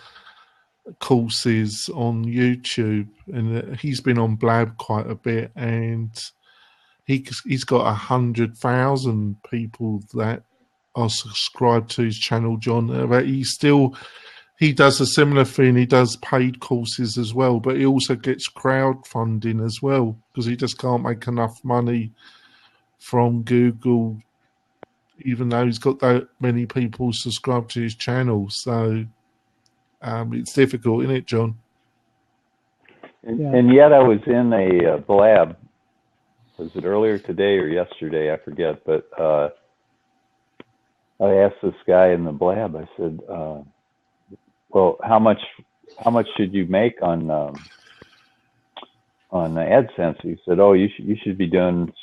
courses on YouTube, and he's been on Blab quite a bit, and he's got 100,000 people that are subscribed to his channel, John. But he does a similar thing. He does paid courses as well, but he also gets crowdfunding as well because he just can't make enough money from Google, even though he's got that many people subscribed to his channel. So it's difficult, isn't it, John? And yet I was in a Blab. Was it earlier today or yesterday? I forget. But I asked this guy in the Blab. I said, "Well, how much should you make on AdSense?" He said, "Oh, you should be doing,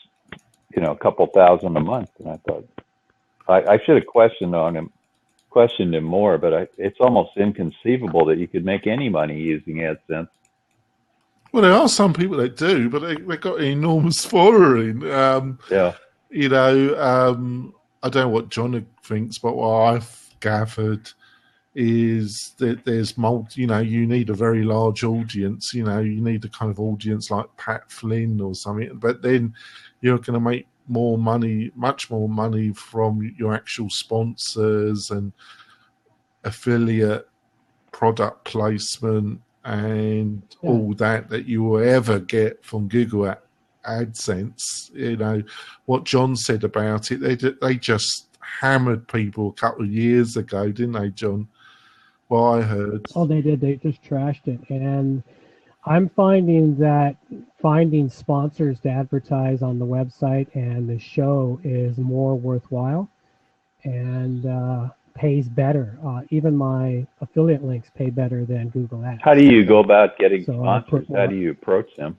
a couple thousand a month." And I thought I should have questioned him more, but it's almost inconceivable that you could make any money using AdSense. Well, there are some people that do, but they've got an enormous following. Yeah. I don't know what John thinks, but what I've gathered is that there's you need a very large audience. You need a kind of audience like Pat Flynn or something, but then you're going to make more money, much more money from your actual sponsors and affiliate product placement and all that you will ever get from Google AdSense. What John said about it, they just hammered people a couple of years ago, didn't they, John? Well, I heard. Oh, they did. They just trashed it. And I'm finding that finding sponsors to advertise on the website and the show is more worthwhile and pays better. Even my affiliate links pay better than Google Ads. How do you go about getting sponsors? How do you approach them?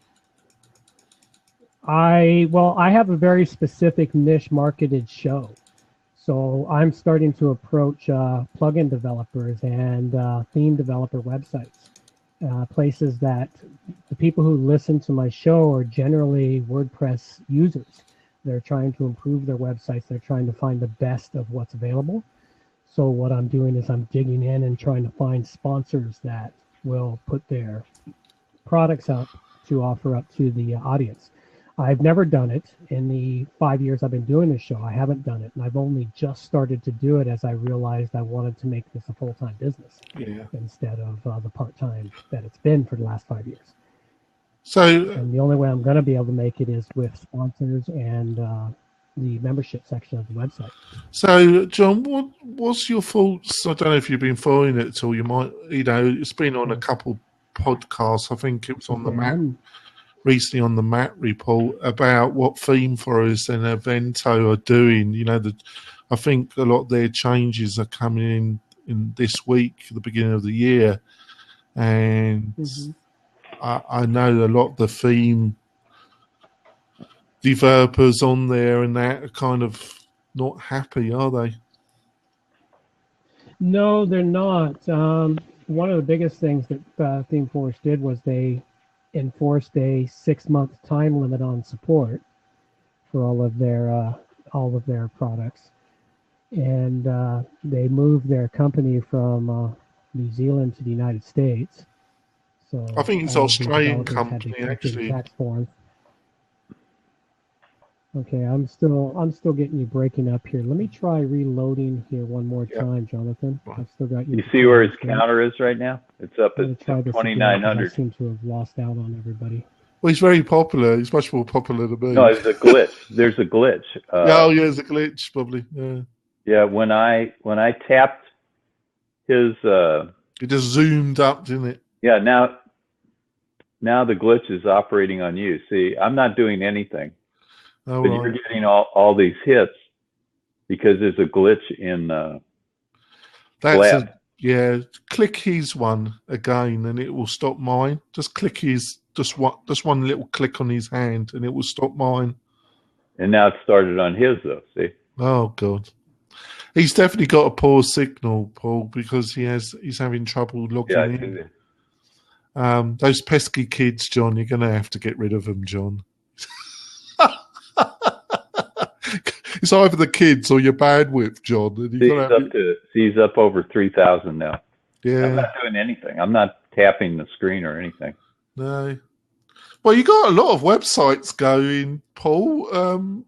I have a very specific niche marketed show. So I'm starting to approach plugin developers and theme developer websites, places that the people who listen to my show are generally WordPress users. They're trying to improve their websites. They're trying to find the best of what's available. So what I'm doing is I'm digging in and trying to find sponsors that will put their products up to offer up to the audience. I've never done it. In the 5 years I've been doing this show, I haven't done it. And I've only just started to do it as I realized I wanted to make this a full-time business instead of the part-time that it's been for the last 5 years. And the only way I'm going to be able to make it is with sponsors and the membership section of the website. So, John, what's your thoughts? I don't know if you've been following it at all. You might, it's been on a couple podcasts. I think it was on the Matt, recently on the Matt report about what Theme Forest and Avento are doing. I think a lot of their changes are coming in this week, the beginning of the year. And I know a lot of the theme developers on there and that are kind of not happy, are they? No, they're not. One of the biggest things that Theme Forest did was they enforced a 6-month time limit on support for all of their products, and they moved their company from New Zealand to the United States. So I think it's an Australian company actually. Tax forms. Okay, I'm still getting you breaking up here. Let me try reloading here one more time, Jonathan. I've still got you. You see where his counter is right now? It's up at 2,900. I seem to have lost out on everybody. Well, he's very popular. He's much more popular than me. No, it's a glitch. There's a glitch. There's a glitch, probably. Yeah. Yeah, when I tapped his, it just zoomed up, didn't it? Yeah. Now the glitch is operating on you. See, I'm not doing anything. Oh, but you're getting all these hits because there's a glitch in Blab. Click his one again and it will stop mine. Just click his, just one little click on his hand and it will stop mine. And now it started on his though, see? Oh God. He's definitely got a poor signal, Paul, because he's having trouble logging in. Those pesky kids, John, you're gonna have to get rid of them, John. It's either the kids or your bandwidth, John. And he's up over 3,000 now. Yeah. I'm not doing anything. I'm not tapping the screen or anything. No. Well, you got a lot of websites going, Paul.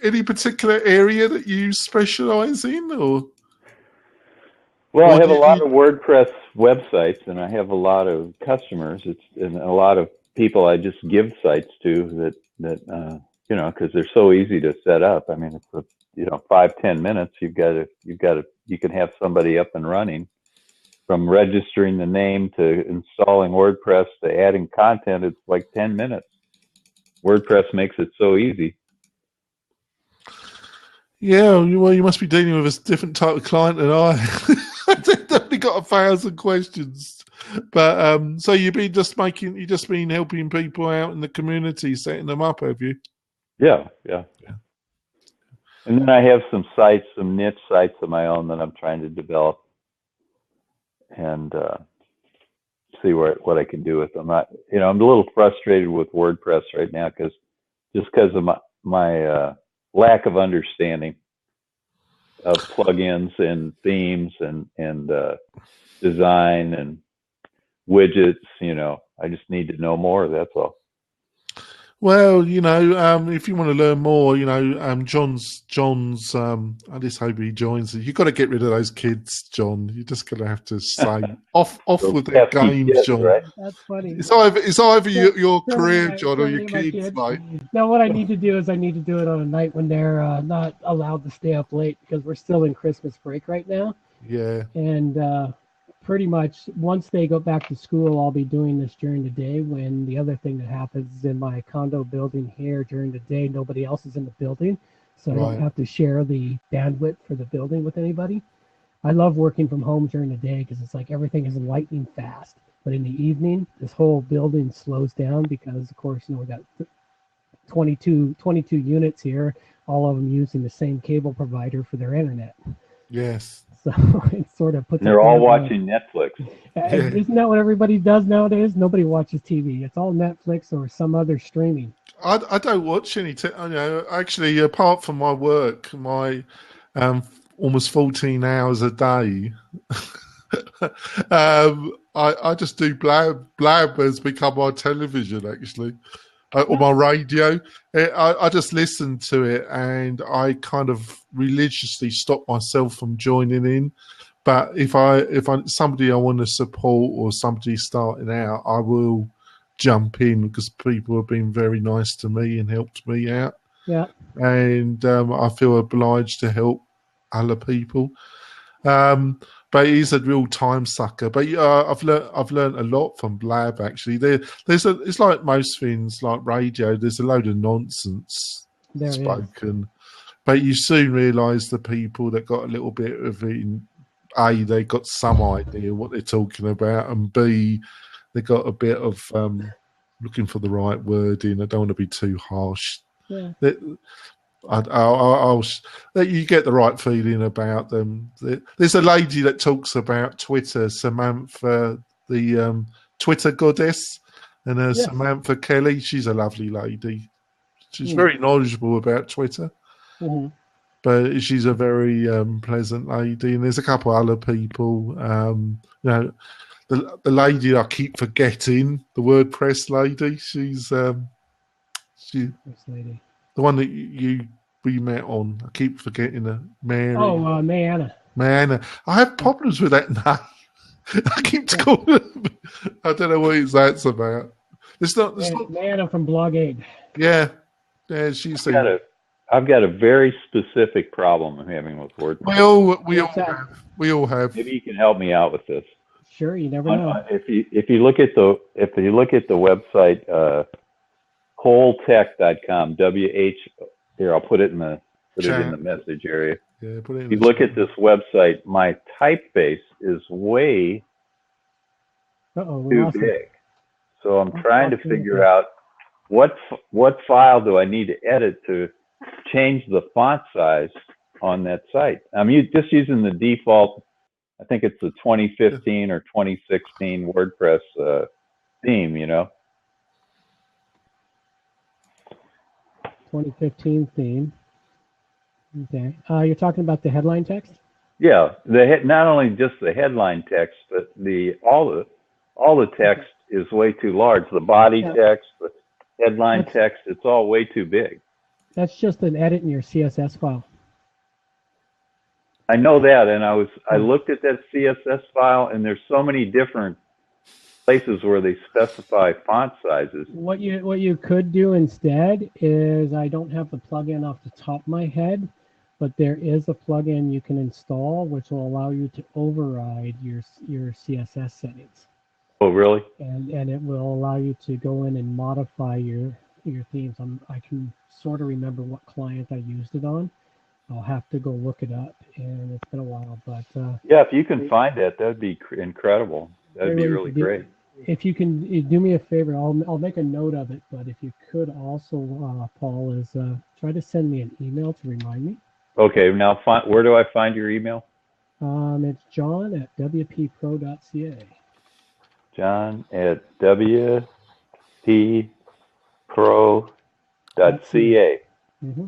Any particular area that you specialize in, or? Well, I have a lot of WordPress websites, and I have a lot of customers. And a lot of people I just give sites to that because they're so easy to set up. I mean, it's 5-10 minutes. You can have somebody up and running. From registering the name to installing WordPress to adding content, it's like 10 minutes. WordPress makes it so easy. Yeah, well, you must be dealing with a different type of client than I. I've only got 1,000 questions, but so you've just been helping people out in the community, setting them up, have you? Yeah. And then I have some niche sites of my own that I'm trying to develop and see what I can do with them. I'm a little frustrated with WordPress right now because of my lack of understanding of plugins and themes and design and widgets. I just need to know more. That's all. Well, if you want to learn more, John's. I just hope he joins. You've got to get rid of those kids, John. You're just going to have to say off with their games, kids, John. Right? That's funny. It's either your career, John, or your kids, mate. No, what I need to do is I need to do it on a night when they're not allowed to stay up late because we're still in Christmas break right now. Yeah. And pretty much once they go back to school, I'll be doing this during the day. When the other thing that happens is in my condo building here during the day, nobody else is in the building. So I don't have to share the bandwidth for the building with anybody. I love working from home during the day because it's like everything is lightning fast. But in the evening, this whole building slows down because, of course, we got 22 units here, all of them using the same cable provider for their internet. Yes. So it sort of puts. They're all watching Netflix. Isn't that what everybody does nowadays? Nobody watches TV. It's all Netflix or some other streaming. I don't watch any. Actually, apart from my work, my almost 14 hours a day. I just do Blab. Blab has become my television, actually, or my radio. I just listen to it, and I kind of religiously stop myself from joining in. But if I somebody I want to support or somebody starting out, I will jump in because people have been very nice to me and helped me out. Yeah, and I feel obliged to help other people. But it is a real time sucker. But I've learned a lot from Blab, actually. It's like most things, like radio. There's a load of nonsense spoken, but you soon realise the people that got a little bit of it. A, they got some idea what they're talking about, and B, they got a bit of looking for the right wording. I don't want to be too harsh. Yeah. I'll you get the right feeling about them. There's a lady that talks about Twitter, Samantha, the Twitter goddess, and Samantha Kelly. She's a lovely lady. She's very knowledgeable about Twitter, but she's a very pleasant lady. And there's a couple other people. The lady I keep forgetting, the WordPress lady. She's lady. The one that we met on. I keep forgetting her. Mary. Oh, Mayana. Mayana. I have problems with that name. I keep calling her. I don't know what that's about. It's not. Mayana from Blog 8. Yeah. She's. I've got a very specific problem I'm having with WordPress. We all have. Maybe you can help me out with this. Sure, you never know. If you look at the website wholetech.com, here, I'll put it in the message area. Yeah, put it in. If you look at this website, my typeface is way too big. So I'm trying to figure out what file do I need to edit to change the font size on that site. I'm just using the default. I think it's the 2015 or 2016 WordPress theme. 2015 theme. Okay. You're talking about the headline text? Yeah, not only just the headline text, but all the text is way too large. The body text, the headline text, it's all way too big. That's just an edit in your CSS file. I know that, and I looked at that CSS file, and there's so many different places where they specify font sizes. What you could do instead is, I don't have the plugin off the top of my head, but there is a plugin you can install which will allow you to override your CSS settings. Oh, really? And it will allow you to go in and modify your themes. I can sort of remember what client I used it on. I'll have to go look it up, and it's been a while. But yeah, if you can find that, that'd be incredible. That'd be really great. If you can do me a favor, I'll make a note of it. But if you could also, Paul, is try to send me an email to remind me. Okay, now where do I find your email? It's john@wppro.ca. john@wppro.ca. Mm-hmm.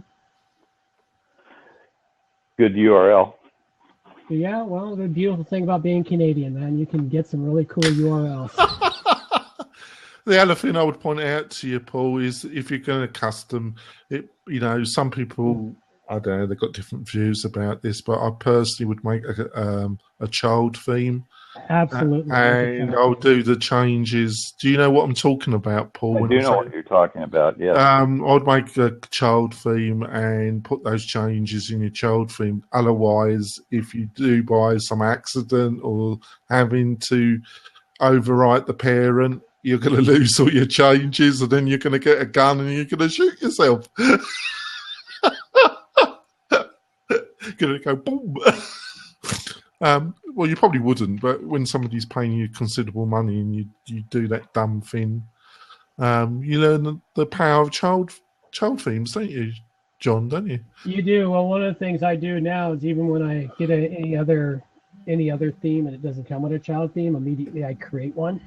Good URL. Yeah, well, the beautiful thing about being Canadian, man, you can get some really cool URLs. The other thing I would point out to you, Paul, is if you're going to custom it, some people, I don't know, they've got different views about this, but I personally would make a child theme. Absolutely. And I'll do the changes. Do you know what I'm talking about, Paul? I do know what you're talking about, yes. I'd make a child theme and put those changes in your child theme. Otherwise, if you do by some accident or having to overwrite the parent, you're going to lose all your changes, and then you're going to get a gun and you're going to shoot yourself. Going to go boom. Well, you probably wouldn't, but when somebody's paying you considerable money and you do that dumb thing, you learn the power of child themes, don't you, John? Don't you? You do. Well, one of the things I do now is, even when I get any other theme and it doesn't come with a child theme, immediately I create one,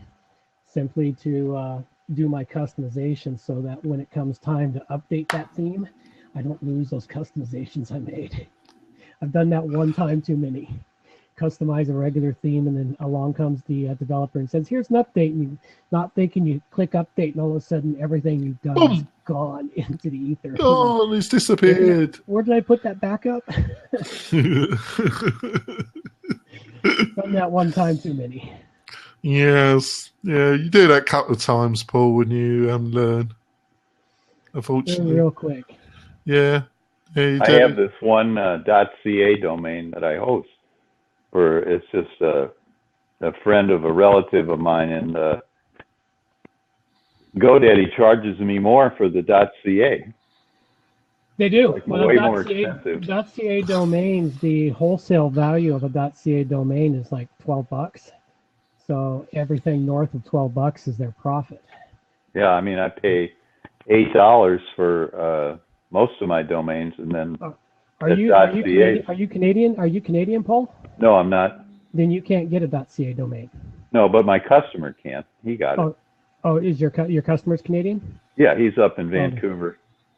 simply to do my customization, so that when it comes time to update that theme, I don't lose those customizations I made. I've done that one time too many. Customize a regular theme, and then along comes the developer and says, "Here's an update," and you not thinking, you click update, and all of a sudden everything you've done is gone into the ether. Oh, it's disappeared. Where did I put that back up? Done that one time too many. Yes, yeah, you do that a couple of times, Paul, when you learn. Unfortunately, real quick. Yeah. I have this one .ca domain that I host. It's just a friend of a relative of mine, and GoDaddy charges me more for the .ca. They do. Like way more expensive. .ca domains, the wholesale value of a .ca domain is like $12. So everything north of $12 is their profit. Yeah, I mean, I pay $8 for most of my domains, and then Are you Canadian? Are you Canadian, Paul? No, I'm not. Then you can't get a .ca domain. No, but my customer can. He got it. Oh, is your customer's Canadian? Yeah, he's up in Vancouver.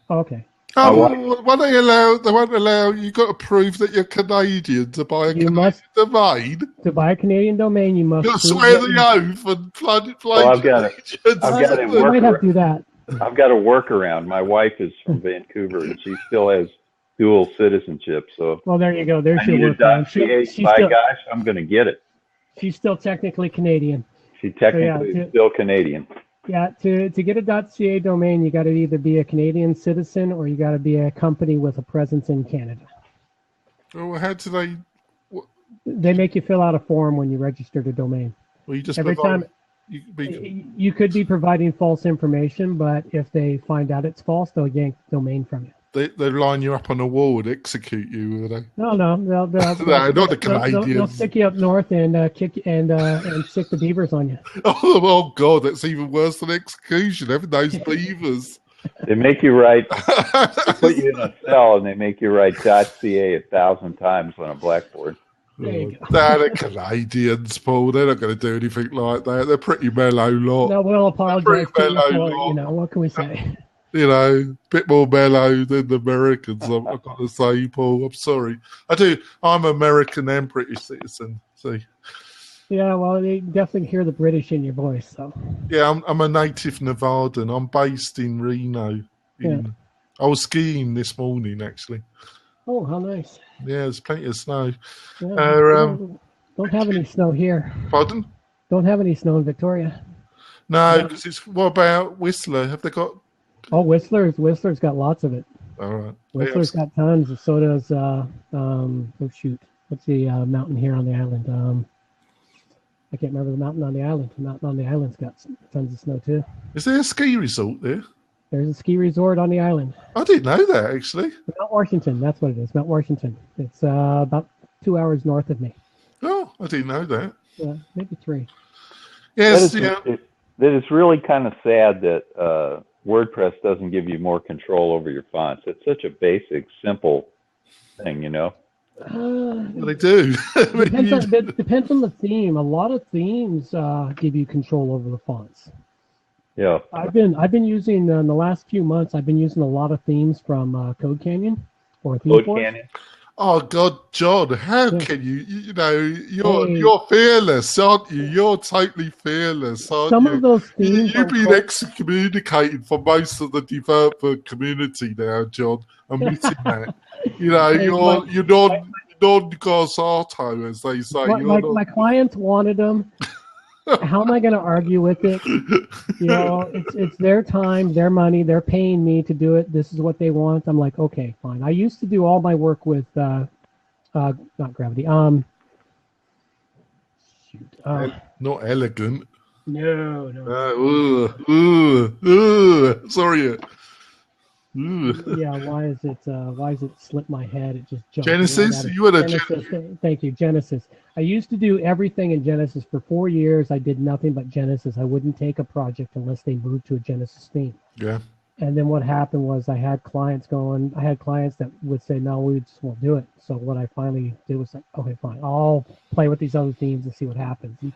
Oh, okay. Oh, won't they won't allow, you've got to prove that you're Canadian to buy a Canadian domain. To buy a Canadian domain, you must swear the oath and play. Well, I've got to might have to do that. I've got a workaround. My wife is from Vancouver, and she still has dual citizenship. So well, there you go. There's your workaround. Gosh, I'm going to get it. She's still technically Canadian. She's technically still Canadian. Yeah, to get a .ca domain, you got to either be a Canadian citizen or you got to be a company with a presence in Canada. Well, how do they? They make you fill out a form when you register the domain. Well, you just every time. You could be providing false information, but if they find out it's false, they'll yank the domain from you. They line you up on a wall and execute you, will they? No, they'll no, not the Canadians. They'll stick you up north and kick and stick the beavers on you. Oh God, that's even worse than execution. Having those beavers. They make you write. They put you in a cell and they make you write .ca 1,000 times on a blackboard. There you go. They're the Canadians, Paul. They're not going to do anything like that. They're pretty mellow lot. No, we'll apologize to you, what can we say? you know, a bit more mellow than the Americans. I've got to say, Paul. I'm sorry. I do. I'm American and British citizen. See. Yeah, well, you definitely hear the British in your voice. So. Yeah, I'm a native Nevadan. I'm based in Reno. I was skiing this morning, actually. Oh, how nice. Yeah, there's plenty of snow. Yeah, don't have any snow here. Pardon? Don't have any snow in Victoria. No, because it's. What about Whistler? Have they got? Oh, Whistler's got lots of it. All right. Whistler's got tons. So does oh shoot, what's the mountain here on the island? I can't remember the mountain on the island. The mountain on the island's got tons of snow too. Is there a ski resort there? There's a ski resort on the island. I didn't know that, actually. Mount Washington, that's what it is. Mount Washington. It's about 2 hours north of me. Oh, I didn't know that. Yeah, maybe 3. Yes, that is really kind of sad that WordPress doesn't give you more control over your fonts. It's such a basic, simple thing, you know. Well, they do. Depends on the theme. A lot of themes give you control over the fonts. Yeah. I've been using in the last few months. I've been using a lot of themes from Code Canyon or Theme Force. Canyon. Oh God, John, how can you? You know, you're fearless, aren't you? You're totally fearless, aren't you? Some of those themes. You've been excommunicated from most of the developer community now, John. I'm admitting that. You know, you're non-gossato, as they say. My clients wanted them. How am I going to argue with it? You know, it's their time, their money. They're paying me to do it. This is what they want. I'm like, okay, fine. I used to do all my work with not Gravity. Not Elegant. No. Sorry. Yeah, why is it slipped my head? It just jumped. Genesis? You had a Genesis. Thank you, Genesis. I used to do everything in Genesis for 4 years. I did nothing but Genesis. I wouldn't take a project unless they moved to a Genesis theme. Yeah. And then what happened was I had clients that would say, no, we just won't do it. So what I finally did was like, okay, fine. I'll play with these other themes and see what happens. And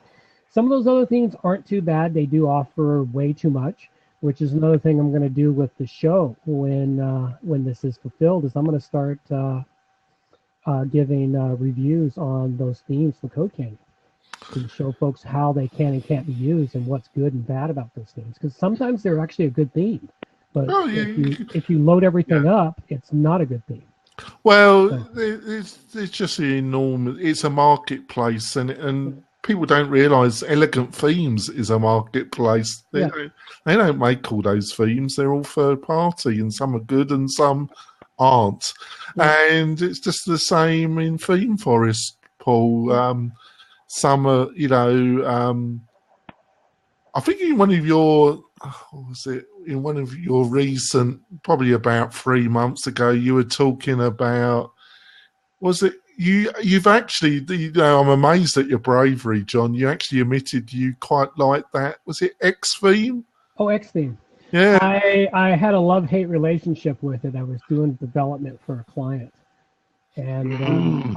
some of those other themes aren't too bad. They do offer way too much, which is another thing I'm going to do with the show when this is fulfilled, is I'm going to start giving reviews on those themes for Code Canyon to show folks how they can and can't be used and what's good and bad about those themes. Because sometimes they're actually a good theme, but if you load everything up, it's not a good theme. Well, it's just enormous. It's a marketplace, and people don't realise Elegant Themes is a marketplace. They don't make all those themes. They're all third party, and some are good and some aren't. And it's just the same in Theme Forest, Paul. Some are, I think in one of your, in one of your recent, probably about 3 months ago, you were talking about, you've actually, I'm amazed at your bravery, John. You actually admitted you quite liked that. Was it X-Theme? Oh, X-Theme. Yeah. I had a love-hate relationship with it. I was doing development for a client. And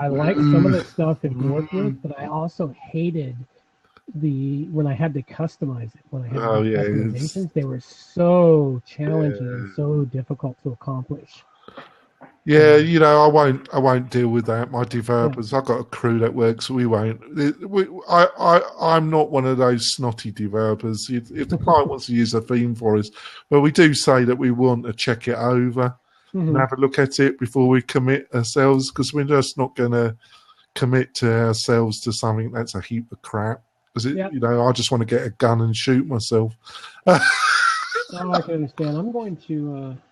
I liked some of the stuff it worked with, but I also hated when I had to customize it. When I had customizations, they were so challenging and so difficult to accomplish. Yeah, I won't deal with that. My developers, I've got a crew that works. We won't. I'm not one of those snotty developers. If the client wants to use a theme for us, well, we do say that we want to check it over and have a look at it before we commit ourselves, because we're just not going to commit to ourselves to something that's a heap of crap. Because I just want to get a gun and shoot myself. Oh, I can understand. I'm going to